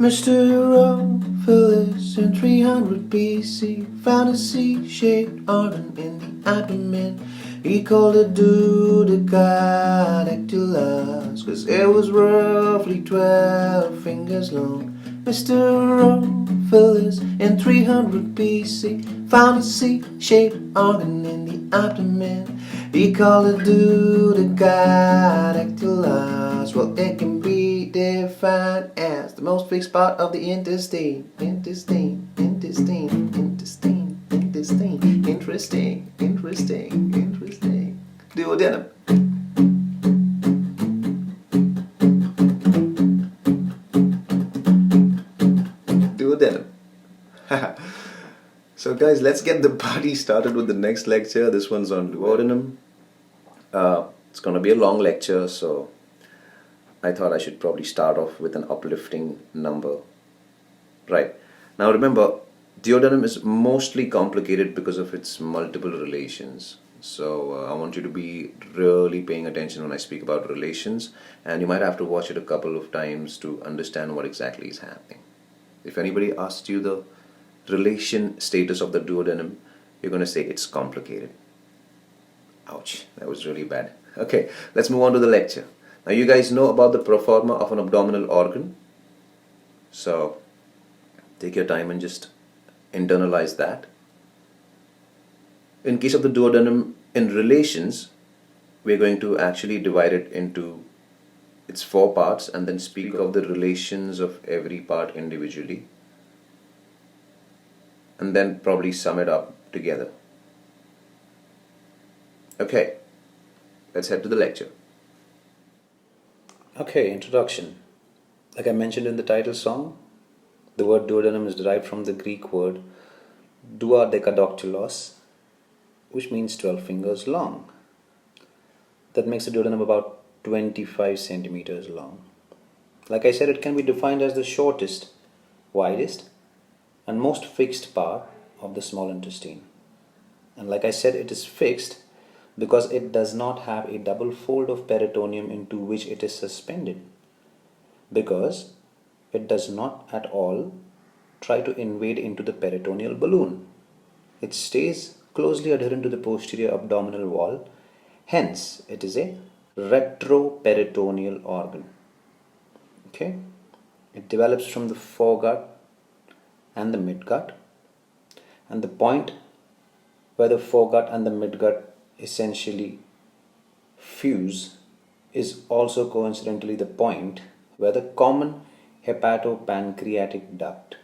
Mr. Phyllis in 300 BC found a C-shaped organ in the abdomen. He called it Duodenal, cause it was roughly 12 fingers long. Mr. Phyllis in 300 BC found a C-shaped organ in the abdomen. He called it Duodenal. Well, it can be defined as the most fixed part of the intestine. Interesting. Duodenum. Duodenum. So guys, let's get the party started with the next lecture. This one's on duodenum. It's gonna be a long lecture, so I thought I should probably start off with an uplifting number. Right. Now remember, duodenum is mostly complicated because of its multiple relations. So I want you to be really paying attention when I speak about relations, and you might have to watch it a couple of times to understand what exactly is happening. If anybody asks you the relation status of the duodenum, you're going to say it's complicated. Ouch, that was really bad. Okay, let's move on to the lecture. Now you guys know about the proforma of an abdominal organ. So take your time and just internalize that. In case of the duodenum in relations, we're going to actually divide it into its 4 parts and then speak of the relations of every part individually, and then probably sum it up together. Okay, let's head to the lecture. Okay, introduction. Like I mentioned in the title song, the word duodenum is derived from the Greek word duodecadoctylos, which means 12 fingers long. That makes the duodenum about 25 centimeters long. Like I said, it can be defined as the shortest, widest, and most fixed part of the small intestine. And like I said, it is fixed because it does not have a double fold of peritoneum into which it is suspended, because it does not at all try to invade into the peritoneal balloon. It stays closely adherent to the posterior abdominal wall, hence it is a retroperitoneal organ. Okay, it develops from the foregut and the midgut, and the point where the foregut and the midgut essentially fuse is also coincidentally the point where the common hepatopancreatic duct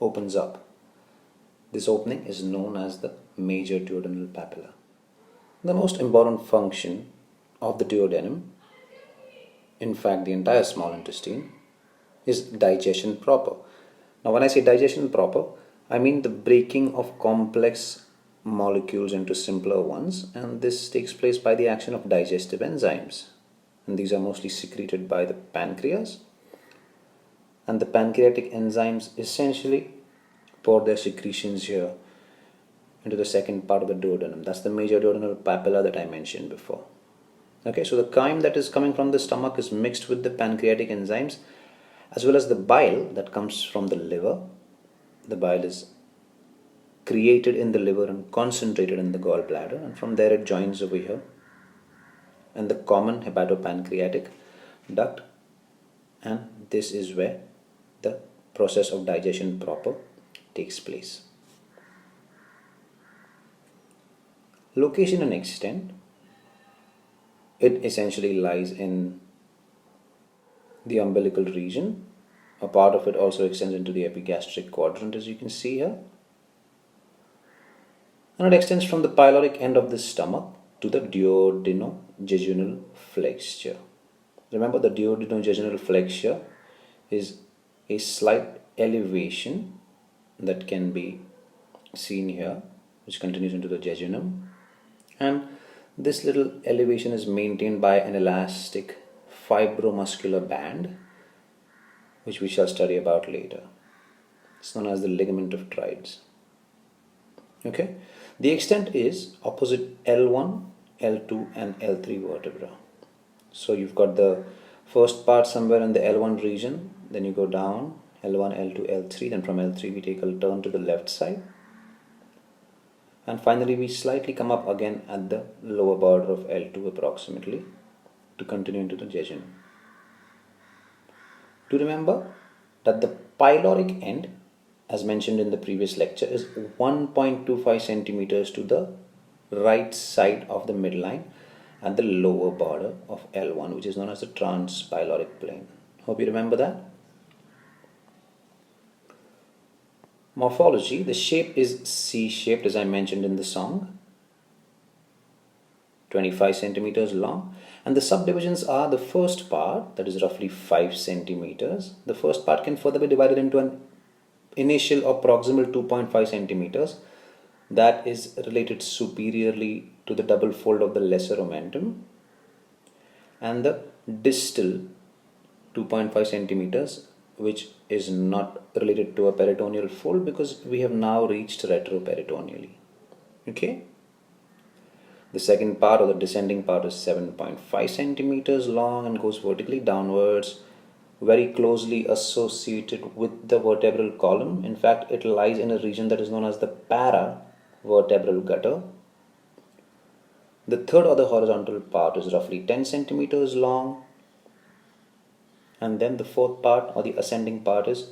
opens up. This opening is known as the major duodenal papilla. The most important function of the duodenum, in fact the entire small intestine, is digestion proper. Now when I say digestion proper, I mean the breaking of complex molecules into simpler ones, and this takes place by the action of digestive enzymes, and these are mostly secreted by the pancreas, and the pancreatic enzymes essentially pour their secretions here into the second part of the duodenum. That's the major duodenal papilla that I mentioned before. Okay, so the chyme that is coming from the stomach is mixed with the pancreatic enzymes as well as the bile that comes from the liver. The bile is created in the liver and concentrated in the gallbladder, and from there it joins over here and the common hepatopancreatic duct, and this is where the process of digestion proper takes place. Location and extent, it essentially lies in the umbilical region. A part of it also extends into the epigastric quadrant, as you can see here. And it extends from the pyloric end of the stomach to the duodenojejunal flexure. Remember, the duodenojejunal flexure is a slight elevation that can be seen here, which continues into the jejunum. And this little elevation is maintained by an elastic fibromuscular band, which we shall study about later. It's known as the ligament of TREITZ. Okay, the extent is opposite L1, L2 and L3 vertebra. So you've got the first part somewhere in the L1 region, then you go down L1, L2, L3. Then from L3 we take a turn to the left side. And finally we slightly come up again at the lower border of L2 approximately to continue into the jejunum. Do remember that the pyloric end, as mentioned in the previous lecture, is 1.25 centimeters to the right side of the midline at the lower border of L1, which is known as the transpyloric plane. Hope you remember that. Morphology, the shape is C-shaped as I mentioned in the song, 25 centimeters long, and the subdivisions are the first part, that is roughly 5 centimeters. The first part can further be divided into an initial or proximal 2.5 centimeters that is related superiorly to the double fold of the lesser omentum, and the distal 2.5 centimeters which is not related to a peritoneal fold because we have now reached retroperitoneally. Okay. The second part or the descending part is 7.5 centimeters long and goes vertically downwards, very closely associated with the vertebral column. In fact, it lies in a region that is known as the paravertebral gutter. The third or the horizontal part is roughly 10 centimeters long, and then the fourth part or the ascending part is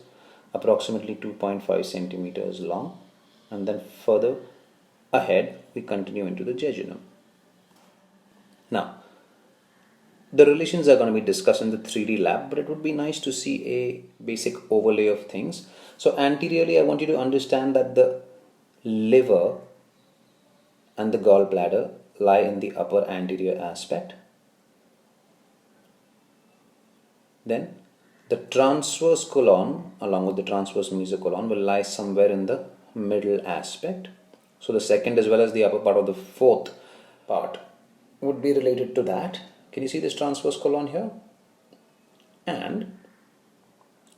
approximately 2.5 centimeters long, and then further ahead we continue into the jejunum. Now, the relations are going to be discussed in the 3D lab, but it would be nice to see a basic overlay of things. So anteriorly, I want you to understand that the liver and the gallbladder lie in the upper anterior aspect. Then the transverse colon along with the transverse mesocolon will lie somewhere in the middle aspect. So the second as well as the upper part of the fourth part would be related to that. Can you see this transverse colon here? And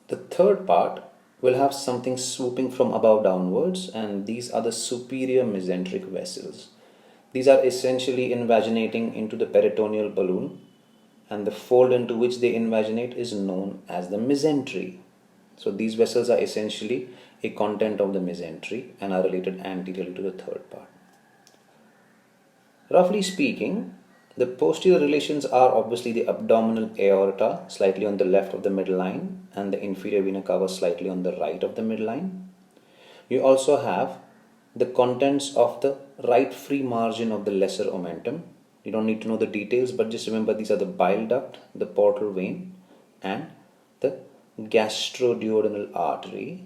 the third part will have something swooping from above downwards, and these are the superior mesenteric vessels. These are essentially invaginating into the peritoneal balloon, and the fold into which they invaginate is known as the mesentery. So these vessels are essentially a content of the mesentery and are related anteriorly to the third part. Roughly speaking, the posterior relations are obviously the abdominal aorta slightly on the left of the midline and the inferior vena cava slightly on the right of the midline. You also have the contents of the right free margin of the lesser omentum. You don't need to know the details, but just remember these are the bile duct, the portal vein, and the gastroduodenal artery.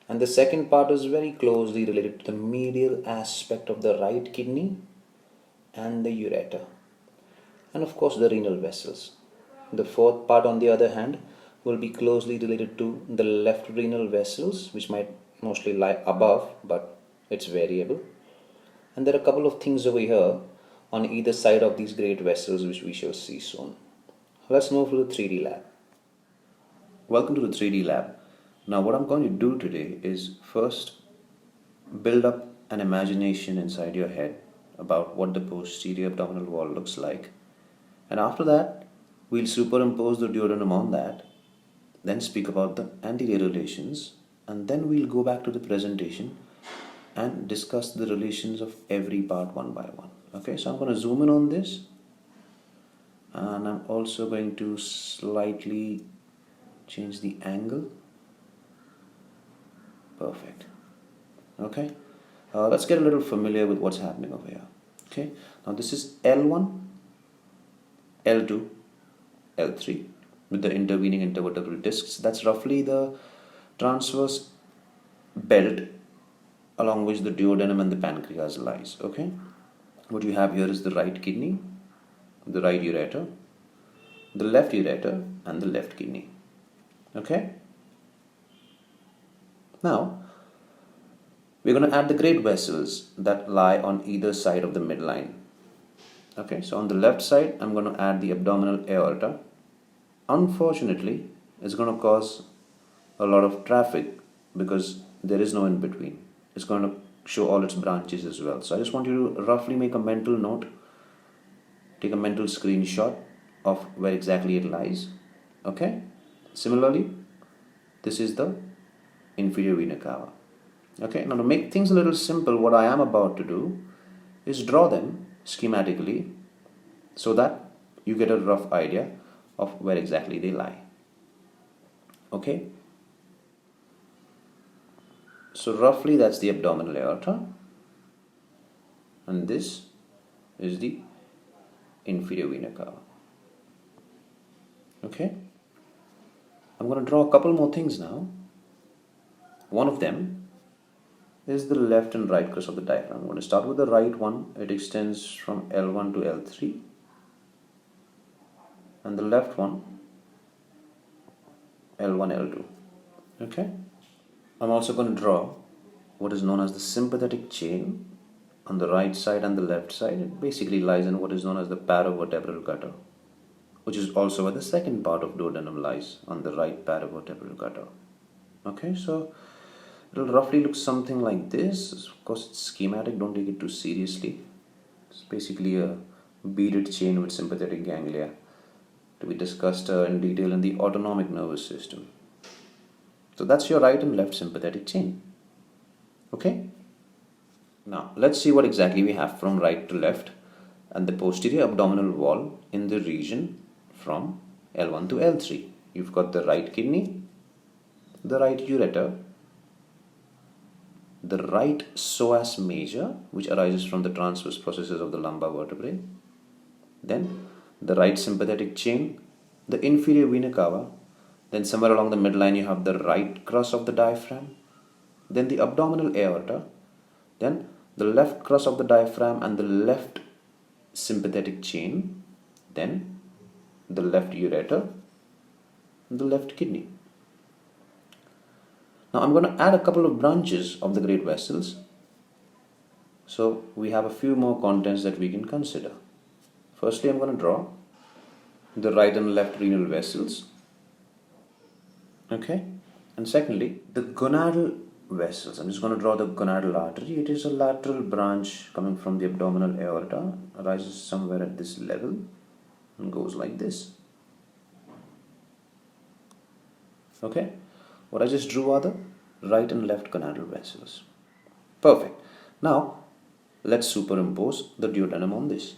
And the second part is very closely related to the medial aspect of the right kidney and the ureter, and of course the renal vessels. The fourth part, on the other hand, will be closely related to the left renal vessels, which might mostly lie above, but it's variable. And there are a couple of things over here on either side of these great vessels which we shall see soon. Let's move to the 3D lab. Welcome to the 3D lab. Now what I'm going to do today is first build up an imagination inside your head about what the posterior abdominal wall looks like, and after that we'll superimpose the duodenum on that, then speak about the anterior relations, and then we'll go back to the presentation and discuss the relations of every part one by one. Okay, so I'm going to zoom in on this, and I'm also going to slightly change the angle. Perfect. Okay, let's get a little familiar with what's happening over here. Okay, now this is L1, L2, L3 with the intervening intervertebral discs. That's roughly the transverse belt along which the duodenum and the pancreas lies. Okay, what you have here is the right kidney, the right ureter, the left ureter, and the left kidney. Okay, now we're going to add the great vessels that lie on either side of the midline. Okay, so on the left side I'm going to add the abdominal aorta. Unfortunately, it's going to cause a lot of traffic because there is no in between. It's going to show all its branches as well. So I just want you to roughly make a mental note, take a mental screenshot of where exactly it lies. Okay, Similarly, this is the inferior vena cava. Okay, now to make things a little simple, what I am about to do is draw them schematically so that you get a rough idea of where exactly they lie. Okay, so roughly that's the abdominal aorta, and this is the inferior vena cava. Okay, I'm going to draw a couple more things now. One of them is the left and right crest of the diaphragm. I'm going to start with the right one. It extends from L1 to L3, and the left one L1, L2. Okay, I'm also going to draw what is known as the sympathetic chain on the right side and the left side. It basically lies in what is known as the paravertebral gutter, which is also where the second part of duodenum lies, on the right paravertebral gutter. Okay, so it'll roughly look something like this. Of course, it's schematic, don't take it too seriously. It's basically a beaded chain with sympathetic ganglia to be discussed in detail in the autonomic nervous system. So that's your right and left sympathetic chain. Okay? Now, let's see what exactly we have from right to left and the posterior abdominal wall in the region from L1 to L3. You've got the right kidney, the right ureter, the right psoas major, which arises from the transverse processes of the lumbar vertebrae, then the right sympathetic chain, the inferior vena cava, then somewhere along the midline you have the right crus of the diaphragm, then the abdominal aorta, then the left crus of the diaphragm and the left sympathetic chain, then the left ureter, and the left kidney. Now I'm going to add a couple of branches of the great vessels, so we have a few more contents that we can consider. Firstly, I'm going to draw the right and left renal vessels. Okay, and secondly, the gonadal vessels. I'm just going to draw the gonadal artery. It is a lateral branch coming from the abdominal aorta, arises somewhere at this level and goes like this. Okay, what I just drew are the right and left gonadal vessels. Perfect. Now let's superimpose the duodenum on this.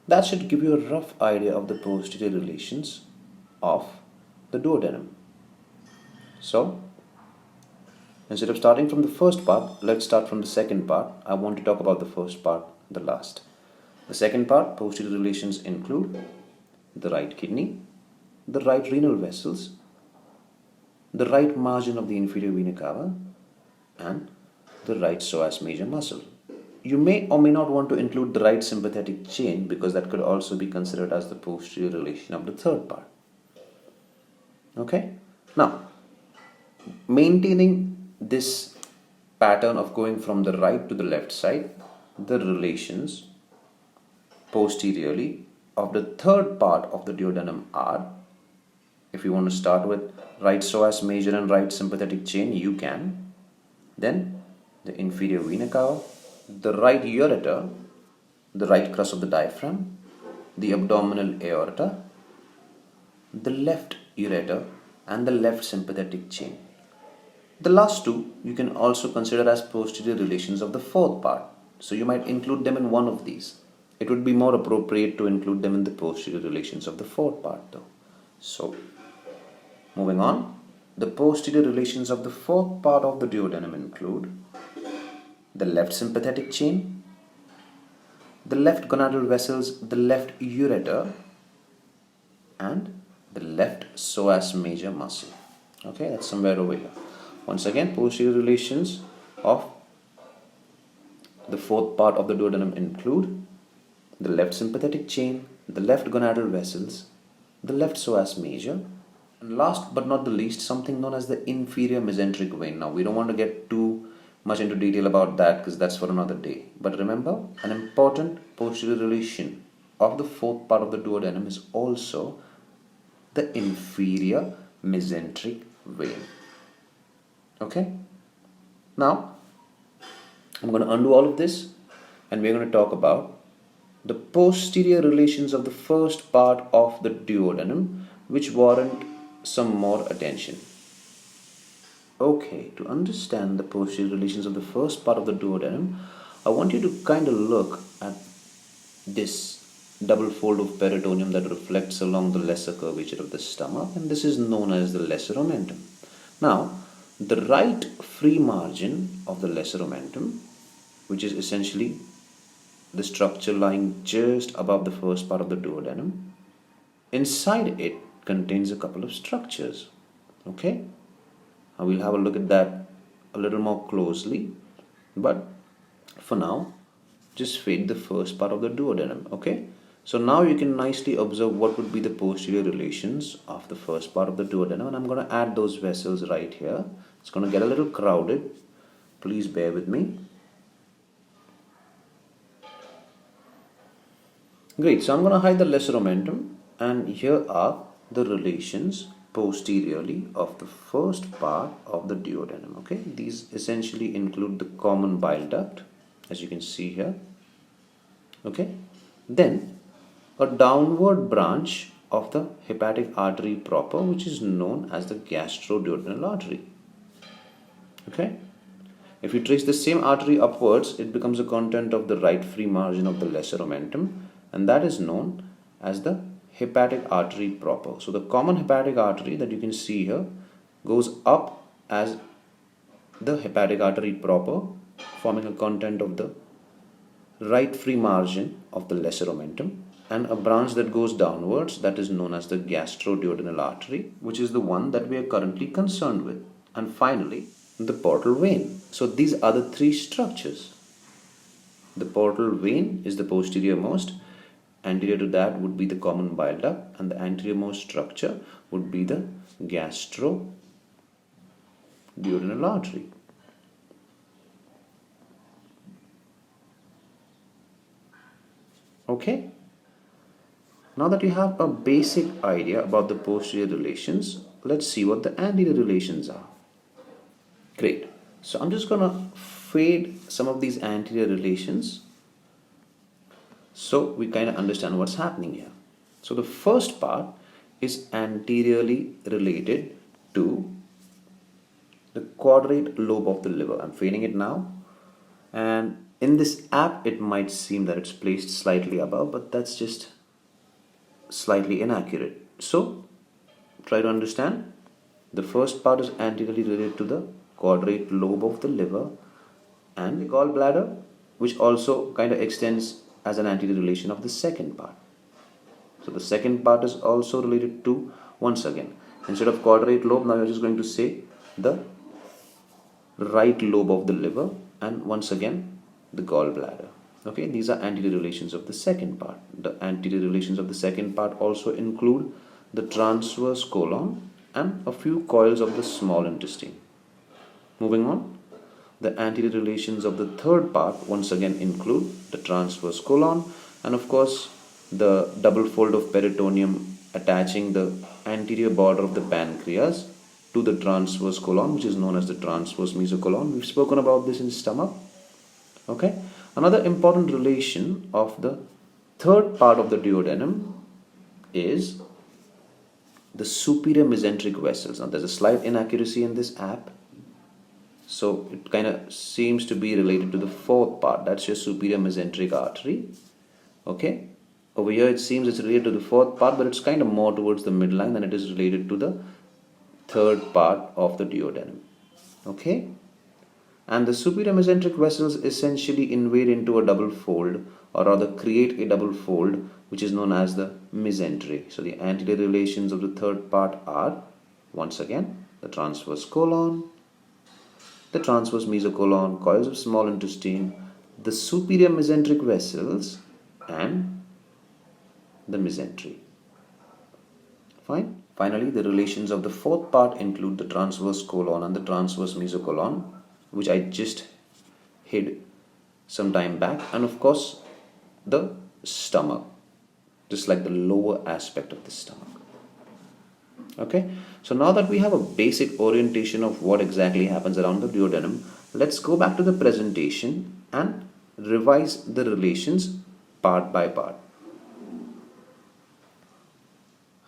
That should give you a rough idea of the posterior relations of the duodenum. So instead of starting from the first part, let's start from the second part. I want to talk about the first part, the last. The second part, posterior relations, include the right kidney, the right renal vessels, the right margin of the inferior vena cava, and the right psoas major muscle. You may or may not want to include the right sympathetic chain because that could also be considered as the posterior relation of the third part. Okay? Now, maintaining this pattern of going from the right to the left side, the relations posteriorly of the third part of the duodenum are, if you want to start with right psoas major and right sympathetic chain, you can. Then the inferior vena cava, the right ureter, the right crus of the diaphragm, the abdominal aorta, the left ureter, and the left sympathetic chain. The last two you can also consider as posterior relations of the fourth part. So you might include them in one of these. It would be more appropriate to include them in the posterior relations of the fourth part though. So moving on, the posterior relations of the fourth part of the duodenum include the left sympathetic chain, the left gonadal vessels, the left ureter, and the left psoas major muscle. Okay, that's somewhere over here. Once again, posterior relations of the fourth part of the duodenum include the left sympathetic chain, the left gonadal vessels, the left psoas major, and last but not the least, something known as the inferior mesenteric vein. Now, we don't want to get too much into detail about that because that's for another day. But remember, an important posterior relation of the fourth part of the duodenum is also the inferior mesenteric vein. Okay? Now, I'm going to undo all of this and we're going to talk about the posterior relations of the first part of the duodenum which warrant some more attention. Okay, to understand the posterior relations of the first part of the duodenum, I want you to kind of look at this double fold of peritoneum that reflects along the lesser curvature of the stomach, and this is known as the lesser omentum. Now, the right free margin of the lesser omentum, which is essentially the structure lying just above the first part of the duodenum, inside it contains a couple of structures. Okay, now we'll have a look at that a little more closely, but for now just fade the first part of the duodenum. Okay, so now you can nicely observe what would be the posterior relations of the first part of the duodenum, and I'm going to add those vessels right here. It's going to get a little crowded, please bear with me. Great, so I'm going to hide the lesser omentum, and here are the relations posteriorly of the first part of the duodenum. Okay, these essentially include the common bile duct, as you can see here. Okay, then a downward branch of the hepatic artery proper, which is known as the gastroduodenal artery. Okay, if you trace the same artery upwards, it becomes a content of the right free margin of the lesser omentum, and that is known as the hepatic artery proper. So the common hepatic artery that you can see here goes up as the hepatic artery proper, forming a content of the right free margin of the lesser omentum, and a branch that goes downwards, that is known as the gastroduodenal artery, which is the one that we are currently concerned with. And finally, the portal vein. So these are the three structures. The portal vein is the posterior most. Anterior to that would be the common bile duct, and the anterior most structure would be the gastroduodenal artery. Okay, now that you have a basic idea about the posterior relations, let's see what the anterior relations are. Great, so I'm just gonna fade some of these anterior relations so we kind of understand what's happening here. So the first part is anteriorly related to the quadrate lobe of the liver. I'm fading it now, and in this app it might seem that it's placed slightly above, but that's just slightly inaccurate. So try to understand. The first part is anteriorly related to the quadrate lobe of the liver and the gallbladder, which also kind of extends as an anterior relation of the second part. So the second part is also related to, once again, instead of quadrate lobe, now you're just going to say the right lobe of the liver, and once again the gallbladder. Okay, these are anterior relations of the second part. The anterior relations of the second part also include the transverse colon and a few coils of the small intestine. Moving on, the anterior relations of the third part once again include the transverse colon and of course the double fold of peritoneum attaching the anterior border of the pancreas to the transverse colon, which is known as the transverse mesocolon. We've spoken about this in stomach. Okay, another important relation of the third part of the duodenum is the superior mesenteric vessels. Now there's a slight inaccuracy in this app, so it kind of seems to be related to the fourth part. That's your superior mesenteric artery. Okay, over here it seems it's related to the fourth part, but it's kind of more towards the midline than it is related to the third part of the duodenum. Okay, and the superior mesenteric vessels essentially invade into a double fold, or rather create a double fold, which is known as the mesentery. So the anterior relations of the third part are once again the transverse colon, the transverse mesocolon, coils of small intestine, the superior mesenteric vessels, and the mesentery. Fine. Finally, the relations of the fourth part include the transverse colon and the transverse mesocolon, which I just hid some time back, and of course the stomach, just like the lower aspect of the stomach. Okay, so now that we have a basic orientation of what exactly happens around the duodenum, let's go back to the presentation and revise the relations part by part.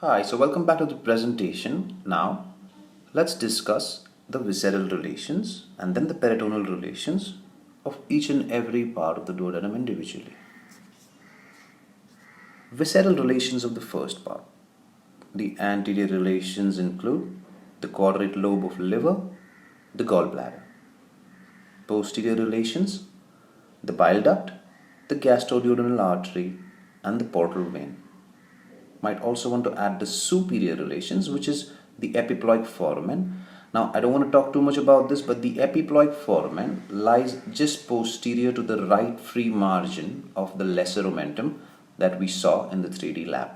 Hi, so welcome back to the presentation. Now, let's discuss the visceral relations and then the peritoneal relations of each and every part of the duodenum individually. Visceral relations of the first part. The anterior relations include the quadrate lobe of liver, the gallbladder. Posterior relations, the bile duct, the gastroduodenal artery, and the portal vein. Might also want to add the superior relations, which is the epiploic foramen. Now, I don't want to talk too much about this, but the epiploic foramen lies just posterior to the right free margin of the lesser omentum that we saw in the 3D lab.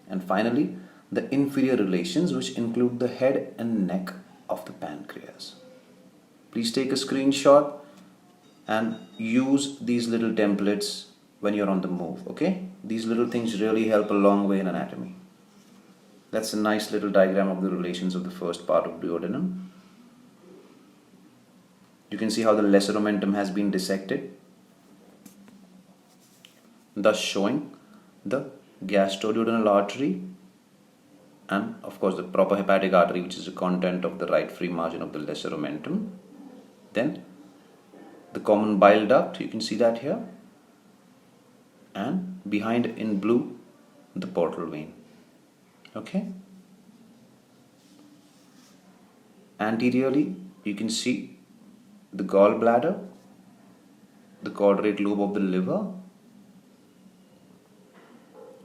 And finally, the inferior relations, which include the head and neck of the pancreas. Please take a screenshot and use these little templates when you're on the move, okay? These little things really help a long way in anatomy. That's a nice little diagram of the relations of the first part of duodenum. You can see how the lesser omentum has been dissected, thus showing the gastroduodenal artery and of course the proper hepatic artery, which is the content of the right free margin of the lesser omentum. Then the common bile duct, you can see that here, and behind in blue the portal vein. Okay, anteriorly you can see the gallbladder, the quadrate lobe of the liver.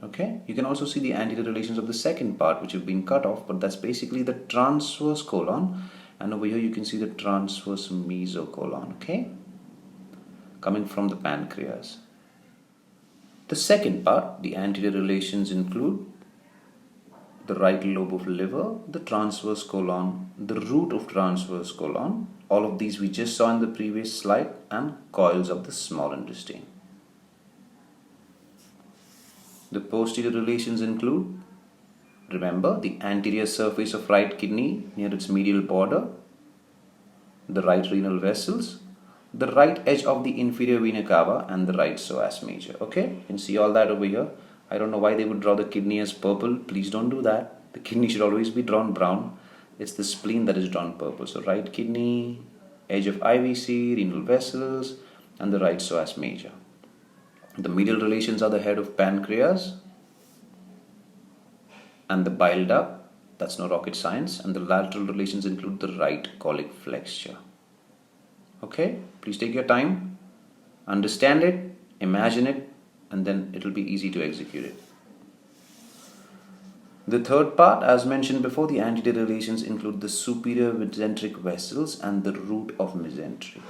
Okay, you can also see the anterior relations of the second part, which have been cut off, but that's basically the transverse colon, and over here you can see the transverse mesocolon, okay, coming from the pancreas. The second part, the anterior relations, include the right lobe of liver, the transverse colon, the root of transverse colon, all of these we just saw in the previous slide, and coils of the small intestine. The posterior relations include, remember, the anterior surface of right kidney near its medial border, the right renal vessels, the right edge of the inferior vena cava, and the right psoas major. Okay, you can see all that over here. I don't know why they would draw the kidney as purple. Please don't do that. The kidney should always be drawn brown. It's the spleen that is drawn purple. So right kidney, edge of IVC, renal vessels, and the right psoas major. The medial relations are the head of pancreas and the bile duct. That's no rocket science. And the lateral relations include the right colic flexure. Okay, please take your time, understand it, imagine it, and then it will be easy to execute it. The third part, as mentioned before, the anterior relations include the superior mesenteric vessels and the root of mesentery.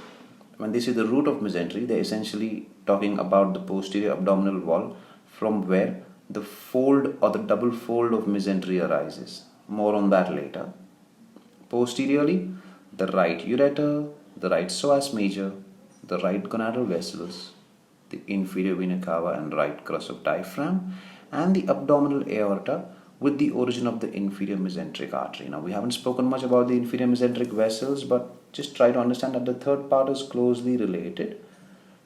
When they say the root of mesentery, they're essentially talking about the posterior abdominal wall from where the fold or the double fold of mesentery arises. More on that later. Posteriorly, the right ureter, the right psoas major, the right gonadal vessels, the inferior vena cava and right crus of diaphragm, and the abdominal aorta with the origin of the inferior mesenteric artery. Now, we haven't spoken much about the inferior mesenteric vessels, but just try to understand that the third part is closely related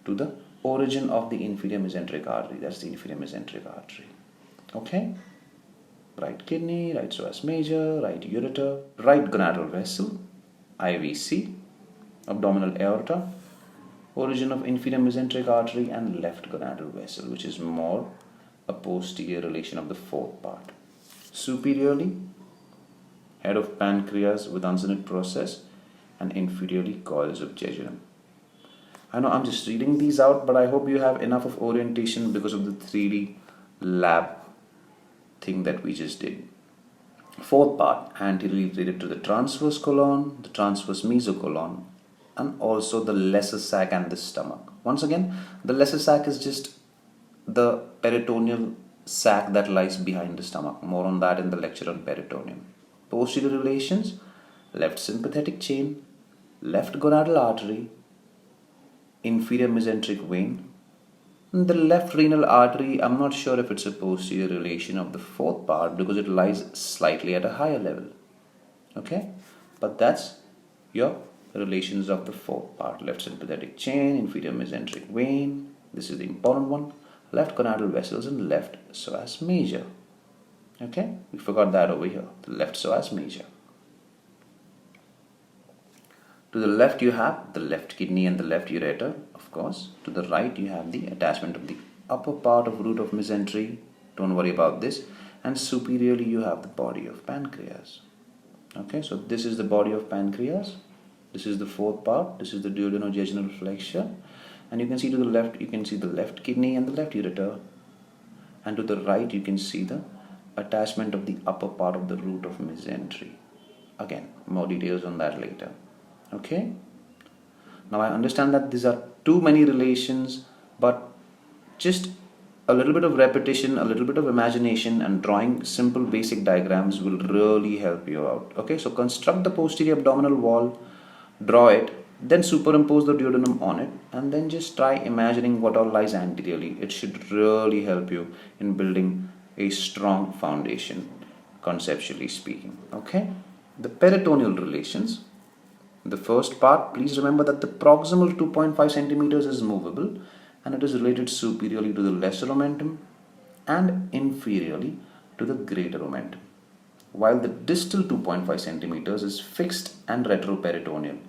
to the origin of the inferior mesenteric artery. That's the inferior mesenteric artery. Okay? Right kidney, right psoas major, right ureter, right gonadal vessel, IVC, abdominal aorta, origin of inferior mesenteric artery, and left gonadal vessel, which is more a posterior relation of the fourth part. Superiorly, head of pancreas with uncinate process, and inferiorly coils of jejunum. I know I'm just reading these out, but I hope you have enough of orientation because of the 3D lab thing that we just did. Fourth part, anteriorly related to the transverse colon, the transverse mesocolon, and also the lesser sac and the stomach. Once again, the lesser sac is just the peritoneal sac that lies behind the stomach. More on that in the lecture on peritoneum. Posterior relations, left sympathetic chain, left gonadal artery, inferior mesenteric vein. The left renal artery, I'm not sure if it's a posterior relation of the fourth part because it lies slightly at a higher level. Okay, but that's your relations of the fourth part. Left sympathetic chain, inferior mesenteric vein. This is the important one. Left gonadal vessels and left psoas major. Okay, we forgot that over here, the left psoas major. To the left you have the left kidney and the left ureter, of course. To the right you have the attachment of the upper part of root of mesentery. Don't worry about this. And superiorly you have the body of pancreas. Okay, so this is the body of pancreas. This is the fourth part. This is the duodenojejunal flexure. And you can see to the left, you can see the left kidney and the left ureter. And to the right you can see the attachment of the upper part of the root of mesentery. Again, more details on that later. Okay, now I understand that these are too many relations, but just a little bit of repetition, a little bit of imagination, and drawing simple basic diagrams will really help you out. Okay, so construct the posterior abdominal wall, draw it, then superimpose the duodenum on it, and then just try imagining what all lies anteriorly. It should really help you in building a strong foundation, conceptually speaking. Okay, the peritoneal relations. The first part, please remember that the proximal 2.5 centimeters is movable and it is related superiorly to the lesser omentum and inferiorly to the greater omentum, while the distal 2.5 centimeters is fixed and retroperitoneal.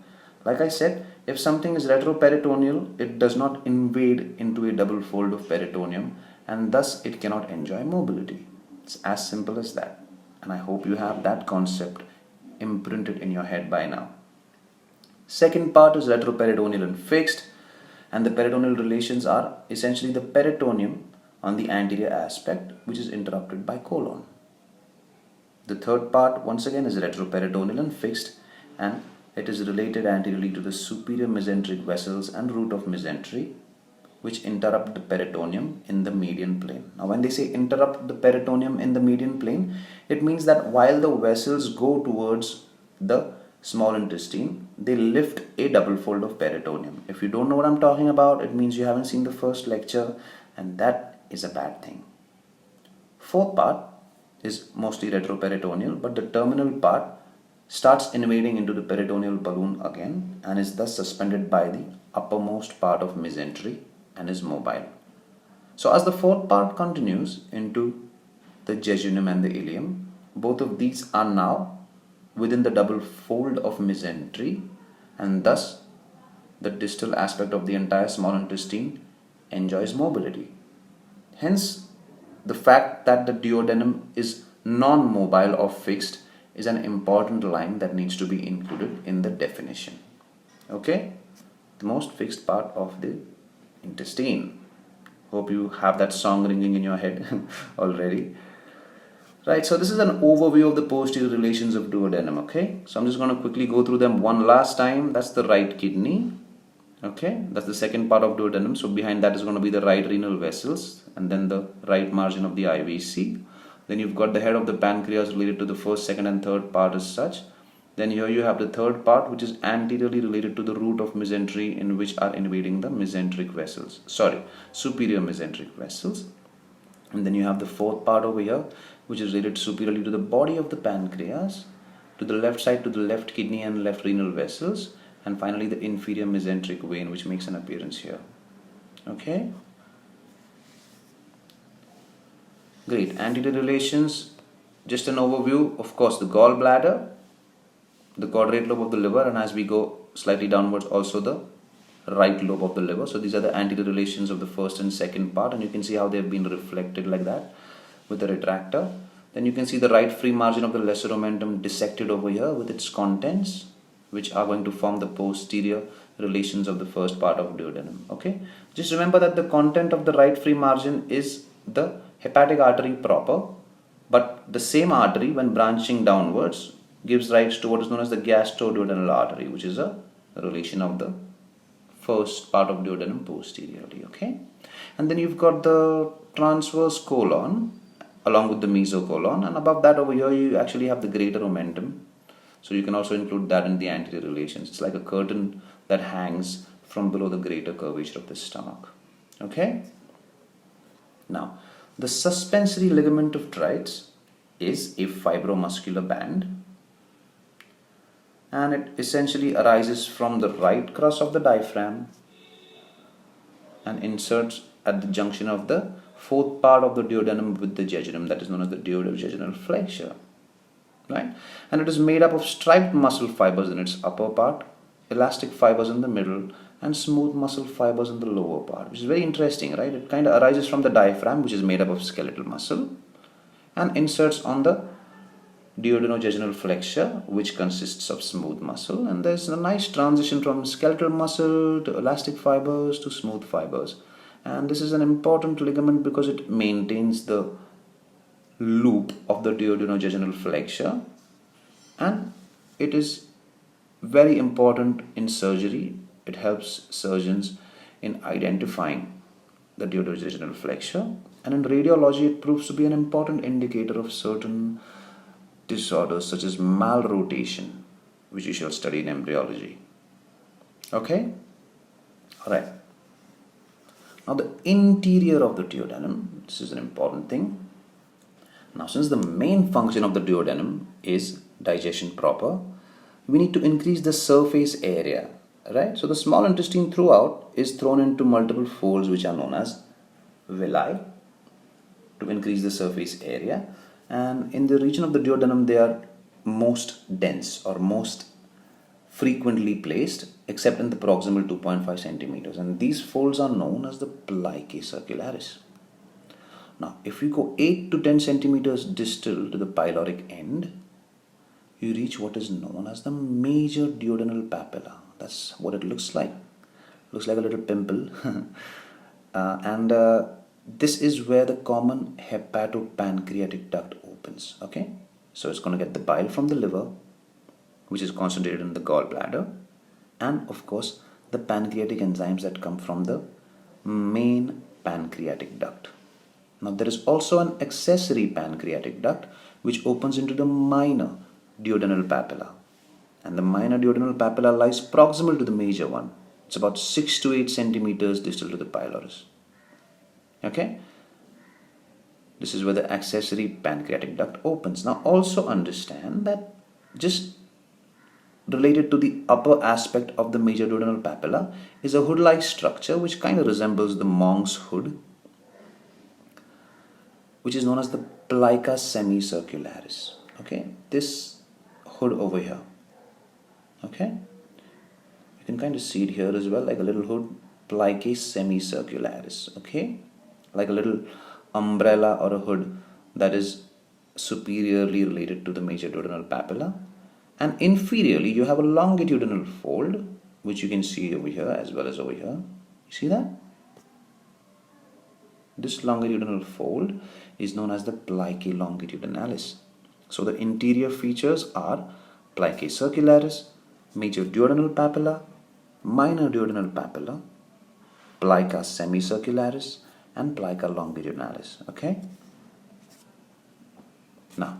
Like I said, if something is retroperitoneal, it does not invade into a double fold of peritoneum and thus it cannot enjoy mobility. It's as simple as that. And I hope you have that concept imprinted in your head by now. Second part is retroperitoneal and fixed, and the peritoneal relations are essentially the peritoneum on the anterior aspect, which is interrupted by colon. The third part once again is retroperitoneal and fixed, and it is related anteriorly to the superior mesenteric vessels and root of mesentery, which interrupt the peritoneum in the median plane. Now when they say interrupt the peritoneum in the median plane, it means that while the vessels go towards the small intestine, they lift a double fold of peritoneum. If you don't know what I'm talking about, it means you haven't seen the first lecture, and that is a bad thing. Fourth part is mostly retroperitoneal, but the terminal part starts invading into the peritoneal balloon again and is thus suspended by the uppermost part of mesentery and is mobile. So as the fourth part continues into the jejunum and the ileum, both of these are now within the double fold of mesentery, and thus the distal aspect of the entire small intestine enjoys mobility. Hence, the fact that the duodenum is non-mobile or fixed is an important line that needs to be included in the definition. Okay, the most fixed part of the intestine. Hope you have that song ringing in your head already. Right, so this is an overview of the posterior relations of duodenum, okay? So I'm just going to quickly go through them one last time. That's the right kidney, okay? That's the second part of duodenum. So behind that is going to be the right renal vessels and then the right margin of the IVC. Then you've got the head of the pancreas related to the first, second and third part as such. Then here you have the third part, which is anteriorly related to the root of mesentery, in which are invading the mesenteric vessels. Superior mesenteric vessels. And then you have the fourth part over here, which is related superiorly to the body of the pancreas, to the left side to the left kidney and left renal vessels, and finally the inferior mesenteric vein, which makes an appearance here. Okay? Great. Anterior relations, just an overview. Of course, the gallbladder, the quadrate lobe of the liver, and as we go slightly downwards, also the right lobe of the liver. So these are the anterior relations of the first and second part, and you can see how they've been reflected like that with the retractor. Then you can see the right free margin of the lesser omentum dissected over here with its contents, which are going to form the posterior relations of the first part of duodenum. Okay, just remember that the content of the right free margin is the hepatic artery proper, but the same artery, when branching downwards, gives rise to what is known as the gastroduodenal artery, which is a relation of the first part of duodenum posteriorly. Okay, and then you've got the transverse colon along with the mesocolon, and above that over here you actually have the greater omentum. So you can also include that in the anterior relations. It's like a curtain that hangs from below the greater curvature of the stomach. Okay. Now, the suspensory ligament of TREITZ is a fibromuscular band, and it essentially arises from the right crus of the diaphragm and inserts at the junction of the fourth part of the duodenum with the jejunum, that is known as the duodenojejunal flexure, right? And it is made up of striped muscle fibers in its upper part, elastic fibers in the middle, and smooth muscle fibers in the lower part, which is very interesting, right? It kind of arises from the diaphragm, which is made up of skeletal muscle, and inserts on the duodenojejunal flexure, which consists of smooth muscle. And there's a nice transition from skeletal muscle to elastic fibers to smooth fibers. And this is an important ligament because it maintains the loop of the duodenojejunal flexure, and it is very important in surgery. It helps surgeons in identifying the duodenojejunal flexure, and in radiology it proves to be an important indicator of certain disorders such as malrotation, which you shall study in embryology. Okay? Alright. Now the interior of the duodenum, this is an important thing. Now since the main function of the duodenum is digestion proper, we need to increase the surface area, right? So the small intestine throughout is thrown into multiple folds which are known as villi to increase the surface area, and in the region of the duodenum they are most dense or most frequently placed except in the proximal 2.5 centimeters, and these folds are known as the plicae circularis. Now if you go 8 to 10 centimeters distal to the pyloric end, you reach what is known as the major duodenal papilla. That's what it looks like. Looks like a little pimple. and this is where the common hepatopancreatic duct opens. Okay, so it's going to get the bile from the liver, which is concentrated in the gallbladder, and of course the pancreatic enzymes that come from the main pancreatic duct. Now there is also an accessory pancreatic duct which opens into the minor duodenal papilla, and the minor duodenal papilla lies proximal to the major one. It's about 6 to 8 centimeters distal to the pylorus. Okay, this is where the accessory pancreatic duct opens. Now also understand that just related to the upper aspect of the major duodenal papilla is a hood-like structure which kind of resembles the monk's hood, which is known as the plica semicircularis. Okay, this hood over here. Okay, you can kind of see it here as well, like a little hood, plicae semicircularis. Okay, like a little umbrella or a hood that is superiorly related to the major duodenal papilla, and inferiorly you have a longitudinal fold which you can see over here as well as over here. You see that? This longitudinal fold is known as the plicae longitudinalis. So the interior features are plicae circularis, major duodenal papilla, minor duodenal papilla, plica semicircularis, and plica longitudinalis. Okay? Now,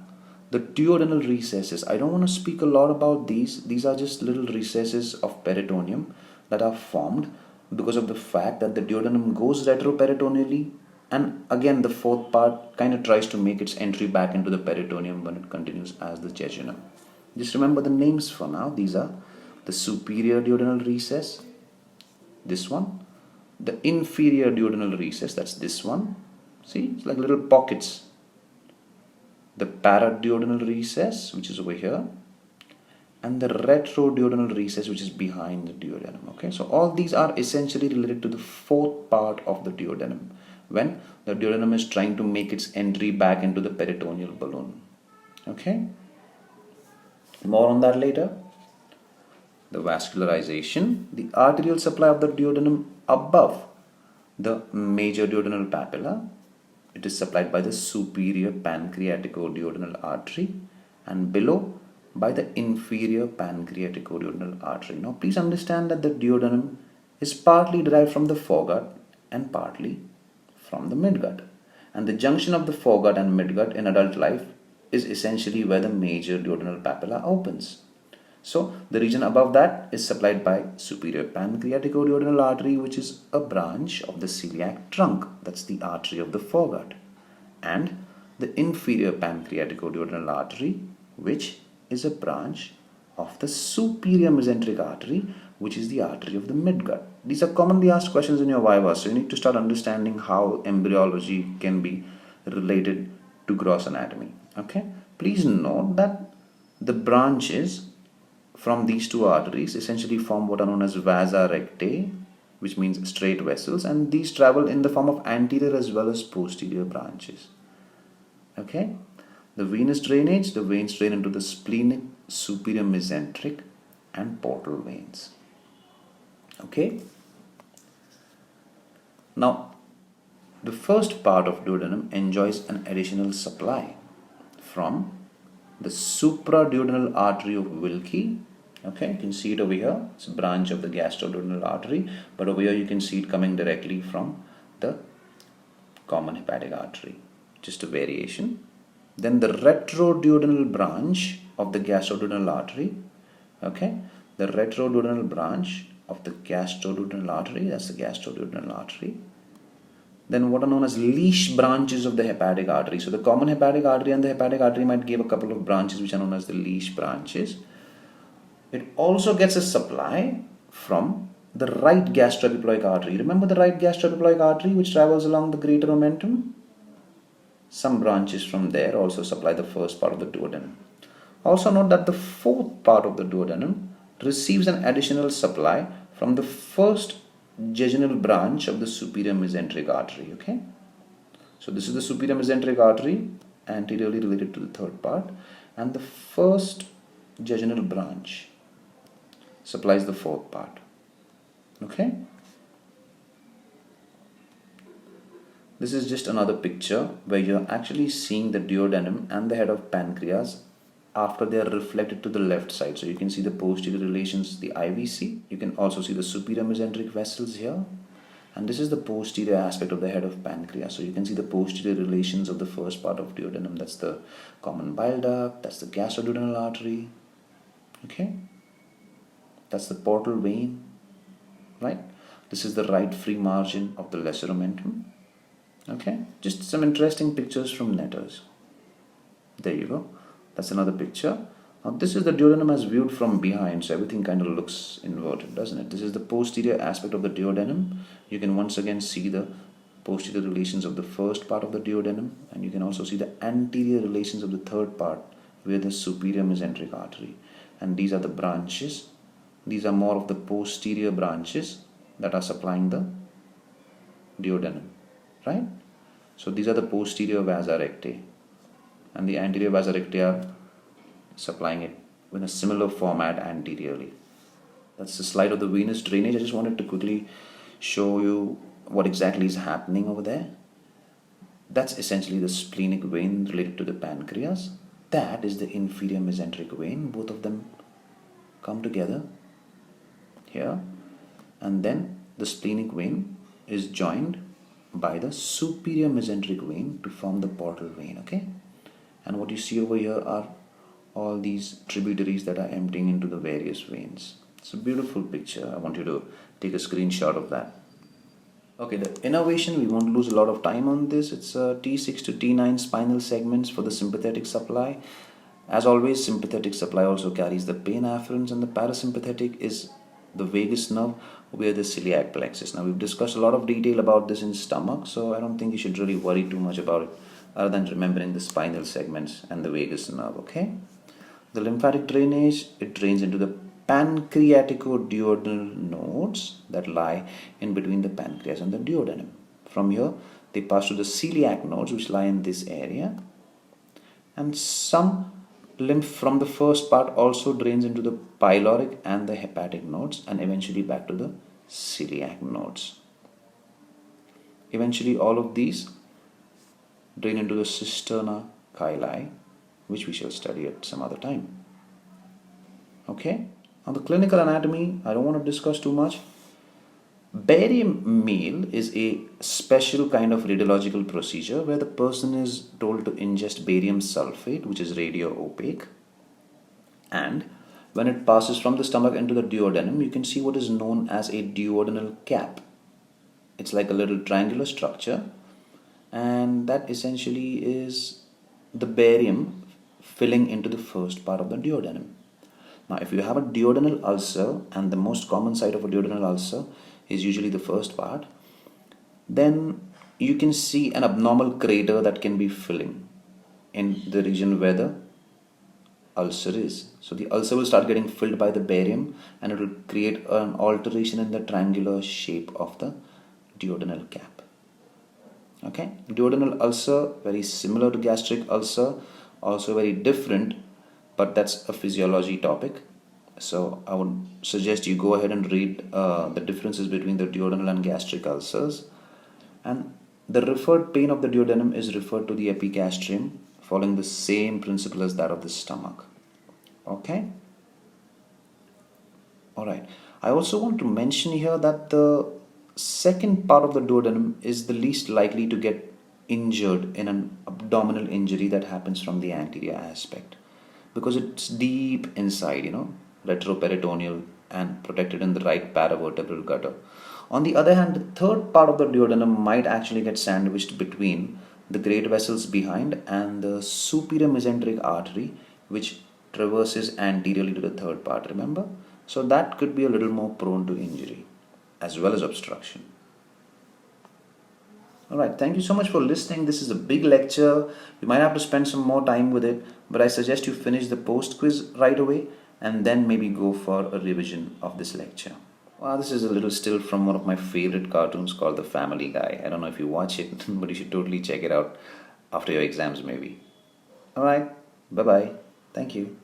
the duodenal recesses, I don't want to speak a lot about these. These are just little recesses of peritoneum that are formed because of the fact that the duodenum goes retroperitoneally, and again the fourth part kind of tries to make its entry back into the peritoneum when it continues as the jejunum. Just remember the names for now. These are the superior duodenal recess, this one, the inferior duodenal recess, that's this one. See, it's like little pockets. The paraduodenal recess, which is over here, and the retroduodenal recess, which is behind the duodenum. Okay, so all these are essentially related to the fourth part of the duodenum, when the duodenum is trying to make its entry back into the peritoneal balloon. Okay, more on that later. The vascularization, the arterial supply of the duodenum above the major duodenal papilla, it is supplied by the superior pancreatico-duodenal artery, and below by the inferior pancreatico-duodenal artery. Now please understand that the duodenum is partly derived from the foregut and partly from the midgut, and the junction of the foregut and midgut in adult life is essentially where the major duodenal papilla opens. So the region above that is supplied by superior pancreatico-duodenal artery, which is a branch of the celiac trunk, that's the artery of the foregut, and the inferior pancreatico-duodenal artery, which is a branch of the superior mesenteric artery, which is the artery of the midgut. These are commonly asked questions in your viva, so you need to start understanding how embryology can be related to gross anatomy. Okay, please note that the branches from these two arteries essentially form what are known as vasa rectae, which means straight vessels, and these travel in the form of anterior as well as posterior branches. Okay, the venous drainage, the veins drain into the splenic, superior mesenteric and portal veins. Okay, now the first part of duodenum enjoys an additional supply from the supraduodenal artery of Wilkie. Okay, you can see it over here. It's a branch of the gastroduodenal artery, but over here you can see it coming directly from the common hepatic artery. Just a variation. Then the retroduodenal branch of the gastroduodenal artery. Okay, the retroduodenal branch of the gastroduodenal artery, that's the gastroduodenal artery. Then what are known as leash branches of the hepatic artery. So the common hepatic artery and the hepatic artery might give a couple of branches which are known as the leash branches. It also gets a supply from the right gastroepiploic artery. Remember the right gastroepiploic artery which travels along the greater omentum? Some branches from there also supply the first part of the duodenum. Also note that the fourth part of the duodenum receives an additional supply from the first jejunal branch of the superior mesenteric artery. Okay, so this is the superior mesenteric artery anteriorly related to the third part, and the first jejunal branch supplies the fourth part. Okay, this is just another picture where you're actually seeing the duodenum and the head of pancreas after they are reflected to the left side. So you can see the posterior relations, the IVC. You can also see the superior mesenteric vessels here. And this is the posterior aspect of the head of pancreas. So you can see the posterior relations of the first part of duodenum. That's the common bile duct, that's the gastroduodenal artery. Okay, that's the portal vein, right? This is the right free margin of the lesser omentum. Okay, just some interesting pictures from Netters. There you go. That's another picture. Now this is the duodenum as viewed from behind, so everything kind of looks inverted, doesn't it? This is the posterior aspect of the duodenum. You can once again see the posterior relations of the first part of the duodenum, and you can also see the anterior relations of the third part with the superior mesenteric artery. And these are the branches. These are more of the posterior branches that are supplying the duodenum, right? So these are the posterior vasa rectae, and the anterior vasa rectae are supplying it in a similar format anteriorly. That's the slide of the venous drainage. I just wanted to quickly show you what exactly is happening over there. That's essentially the splenic vein related to the pancreas. That is the inferior mesenteric vein. Both of them come together here, and then the splenic vein is joined by the superior mesenteric vein to form the portal vein. Okay, and what you see over here are all these tributaries that are emptying into the various veins. It's a beautiful picture. I want you to take a screenshot of that. Okay, the innervation, we won't lose a lot of time on this. It's T6 to T9 spinal segments for the sympathetic supply. As always, sympathetic supply also carries the pain afferents, and the parasympathetic is the vagus nerve where the celiac plexus. Now, we've discussed a lot of detail about this in stomach, so I don't think you should really worry too much about it other than remembering the spinal segments and the vagus nerve. Okay, the lymphatic drainage, it drains into the pancreatico-duodenal nodes that lie in between the pancreas and the duodenum. From here, they pass to the celiac nodes which lie in this area, and some lymph from the first part also drains into the pyloric and the hepatic nodes, and eventually back to the celiac nodes. Eventually all of these drain into the cisterna chyli, which we shall study at some other time. Okay, on the clinical anatomy, I don't want to discuss too much. Barium meal is a special kind of radiological procedure where the person is told to ingest barium sulfate, which is radio opaque, and when it passes from the stomach into the duodenum, you can see what is known as a duodenal cap. It's like a little triangular structure, and that essentially is the barium filling into the first part of the duodenum. Now, if you have a duodenal ulcer, and the most common site of a duodenal ulcer is usually the first part, then you can see an abnormal crater that can be filling in the region where the ulcer is. So the ulcer will start getting filled by the barium, and it will create an alteration in the triangular shape of the duodenal cap. Okay, duodenal ulcer, very similar to gastric ulcer, also very different, but that's a physiology topic. So I would suggest you go ahead and read the differences between the duodenal and gastric ulcers. And the referred pain of the duodenum is referred to the epigastrium, following the same principle as that of the stomach. Okay? Alright. I also want to mention here that the second part of the duodenum is the least likely to get injured in an abdominal injury that happens from the anterior aspect, because it's deep inside, retroperitoneal, and protected in the right paravertebral gutter. On the other hand, the third part of the duodenum might actually get sandwiched between the great vessels behind and the superior mesenteric artery, which traverses anteriorly to the third part, remember? So that could be a little more prone to injury as well as obstruction. Alright, thank you so much for listening. This is a big lecture. You might have to spend some more time with it, but I suggest you finish the post quiz right away and then maybe go for a revision of this lecture. Wow, this is a little still from one of my favorite cartoons called The Family Guy. I don't know if you watch it, but you should totally check it out after your exams maybe. Alright, bye-bye. Thank you.